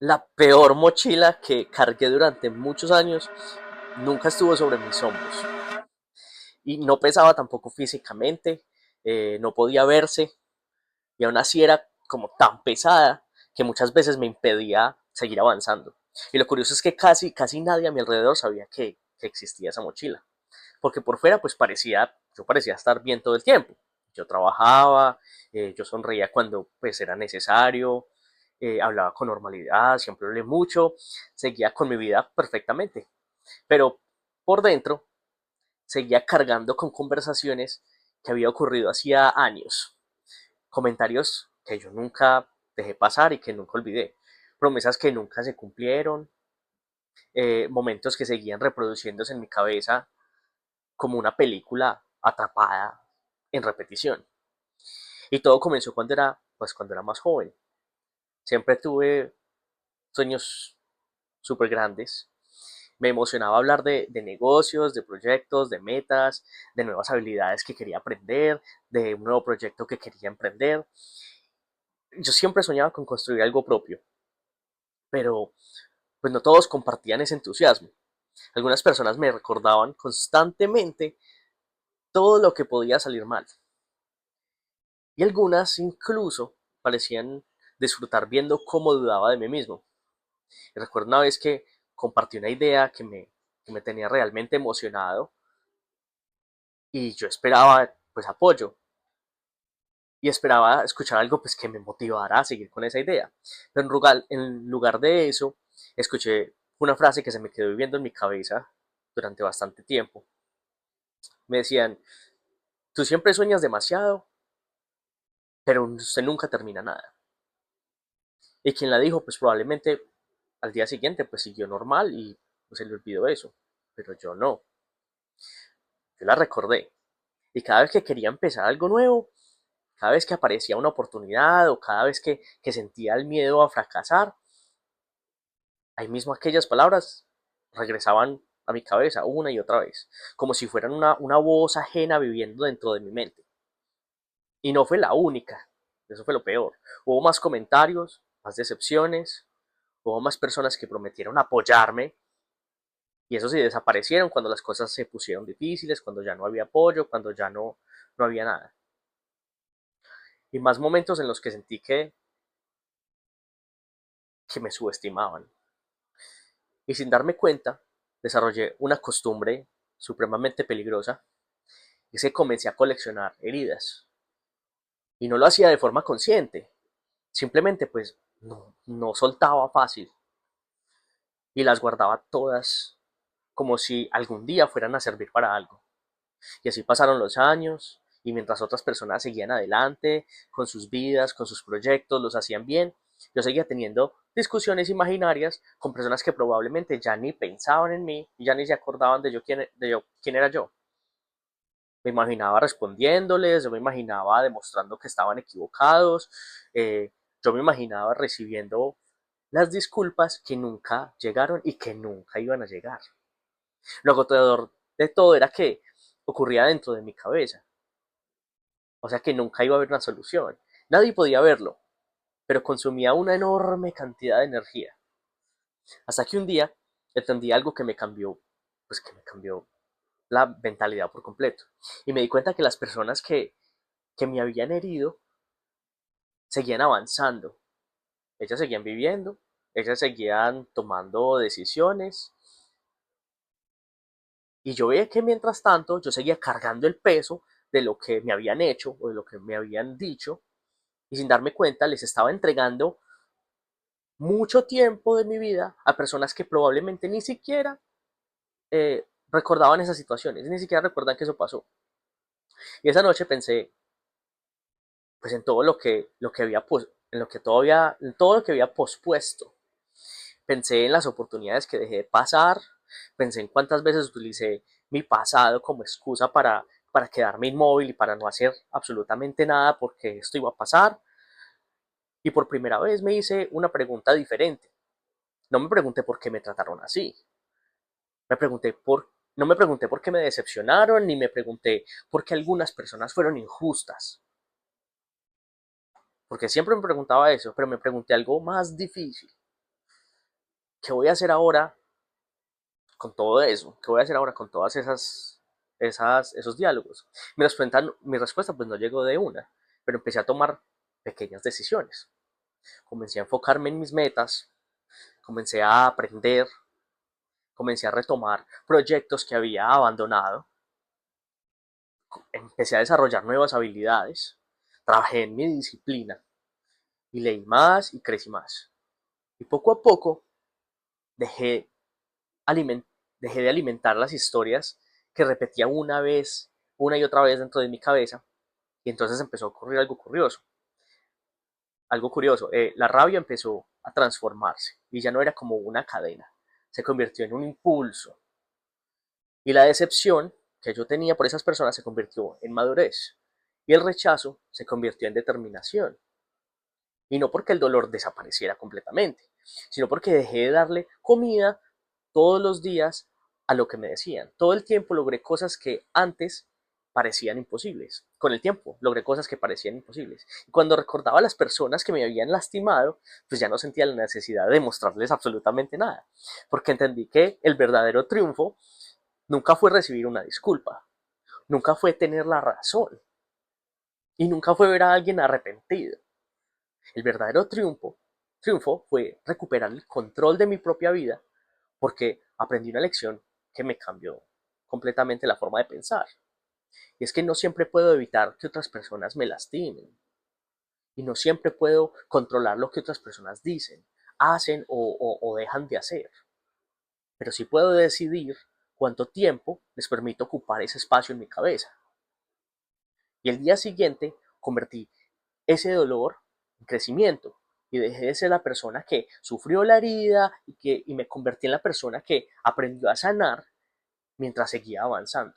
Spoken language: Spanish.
La peor mochila que cargué durante muchos años nunca estuvo sobre mis hombros. Y no pesaba tampoco físicamente, no podía verse, y aún así era como tan pesada que muchas veces me impedía seguir avanzando. Y lo curioso es que casi nadie a mi alrededor sabía que existía esa mochila. Porque por fuera pues yo parecía estar bien todo el tiempo. Yo trabajaba, yo sonreía cuando pues era necesario, hablaba con normalidad, siempre hablé mucho, seguía con mi vida perfectamente. Pero por dentro seguía cargando con conversaciones que había ocurrido hacía años, comentarios que yo nunca dejé pasar y que nunca olvidé, promesas que nunca se cumplieron, momentos que seguían reproduciéndose en mi cabeza como una película atrapada en repetición. Y todo comenzó cuando era más joven. Siempre tuve sueños súper grandes. Me emocionaba hablar de negocios, de proyectos, de metas, de nuevas habilidades que quería aprender, de un nuevo proyecto que quería emprender. Yo siempre soñaba con construir algo propio, pero pues no todos compartían ese entusiasmo. Algunas personas me recordaban constantemente todo lo que podía salir mal. Y algunas incluso parecían disfrutar viendo cómo dudaba de mí mismo. Y recuerdo una vez que compartí una idea que me tenía realmente emocionado y yo esperaba pues apoyo y esperaba escuchar algo pues que me motivara a seguir con esa idea. Pero en lugar de eso, escuché una frase que se me quedó viviendo en mi cabeza durante bastante tiempo. Me decían, tú siempre sueñas demasiado, pero usted nunca termina nada. Y quien la dijo, pues probablemente al día siguiente pues siguió normal y pues, se le olvidó eso. Pero yo no, yo la recordé. Y cada vez que quería empezar algo nuevo, cada vez que aparecía una oportunidad o cada vez que sentía el miedo a fracasar, ahí mismo aquellas palabras regresaban a mi cabeza una y otra vez, como si fueran una voz ajena viviendo dentro de mi mente. Y no fue la única, eso fue lo peor. Hubo más comentarios, más decepciones, hubo más personas que prometieron apoyarme y eso sí desaparecieron cuando las cosas se pusieron difíciles, cuando ya no había apoyo, cuando ya no había nada. Y más momentos en los que sentí que me subestimaban. Y sin darme cuenta, desarrollé una costumbre supremamente peligrosa, y es que comencé a coleccionar heridas. Y no lo hacía de forma consciente, simplemente pues no soltaba fácil y las guardaba todas como si algún día fueran a servir para algo. Y así pasaron los años y mientras otras personas seguían adelante con sus vidas, con sus proyectos, los hacían bien, yo seguía teniendo discusiones imaginarias con personas que probablemente ya ni pensaban en mí y ya ni se acordaban quién era yo. Me imaginaba respondiéndoles, yo me imaginaba demostrando que estaban equivocados, yo me imaginaba recibiendo las disculpas que nunca llegaron y que nunca iban a llegar. Lo agotador de todo era que ocurría dentro de mi cabeza, o sea que nunca iba a haber una solución. Nadie podía verlo, pero consumía una enorme cantidad de energía. Hasta que un día entendí algo que me cambió la mentalidad por completo. Y me di cuenta que las personas que me habían herido seguían avanzando, ellas seguían viviendo, ellas seguían tomando decisiones. Y yo veía que mientras tanto yo seguía cargando el peso de lo que me habían hecho o de lo que me habían dicho y sin darme cuenta les estaba entregando mucho tiempo de mi vida a personas que probablemente ni siquiera recordaban esas situaciones, ni siquiera recuerdan que eso pasó. Y esa noche pensé pues en todo lo que había en lo que todavía en todo lo que había pospuesto. Pensé en las oportunidades que dejé de pasar, pensé en cuántas veces utilicé mi pasado como excusa para quedarme inmóvil y para no hacer absolutamente nada porque esto iba a pasar. Y por primera vez me hice una pregunta diferente. No me pregunté por qué me trataron así. Me pregunté no me pregunté por qué me decepcionaron, ni me pregunté por qué algunas personas fueron injustas. Porque siempre me preguntaba eso, pero me pregunté algo más difícil. ¿Qué voy a hacer ahora con todo eso? ¿Qué voy a hacer ahora con todas esos diálogos? Mi respuesta pues no llegó de una, pero empecé a tomar pequeñas decisiones. Comencé a enfocarme en mis metas, comencé a aprender, comencé a retomar proyectos que había abandonado, empecé a desarrollar nuevas habilidades, trabajé en mi disciplina y leí más y crecí más. Y poco a poco dejé, aliment dejé de alimentar las historias que repetía una y otra vez dentro de mi cabeza, y entonces empezó a ocurrir algo curioso. La rabia empezó a transformarse y ya no era como una cadena, se convirtió en un impulso. Y la decepción que yo tenía por esas personas se convirtió en madurez. Y el rechazo se convirtió en determinación. Y no porque el dolor desapareciera completamente, sino porque dejé de darle comida todos los días a lo que me decían. Todo el tiempo logré cosas que antes parecían imposibles. Con el tiempo logré cosas que parecían imposibles. Y cuando recordaba a las personas que me habían lastimado, pues ya no sentía la necesidad de demostrarles absolutamente nada. Porque entendí que el verdadero triunfo nunca fue recibir una disculpa, nunca fue tener la razón y nunca fue ver a alguien arrepentido. El verdadero triunfo fue recuperar el control de mi propia vida porque aprendí una lección que me cambió completamente la forma de pensar. Y es que no siempre puedo evitar que otras personas me lastimen. Y no siempre puedo controlar lo que otras personas dicen, hacen o dejan de hacer. Pero sí puedo decidir cuánto tiempo les permito ocupar ese espacio en mi cabeza. Y el día siguiente convertí ese dolor en crecimiento y dejé de ser la persona que sufrió la herida y me convertí en la persona que aprendió a sanar mientras seguía avanzando.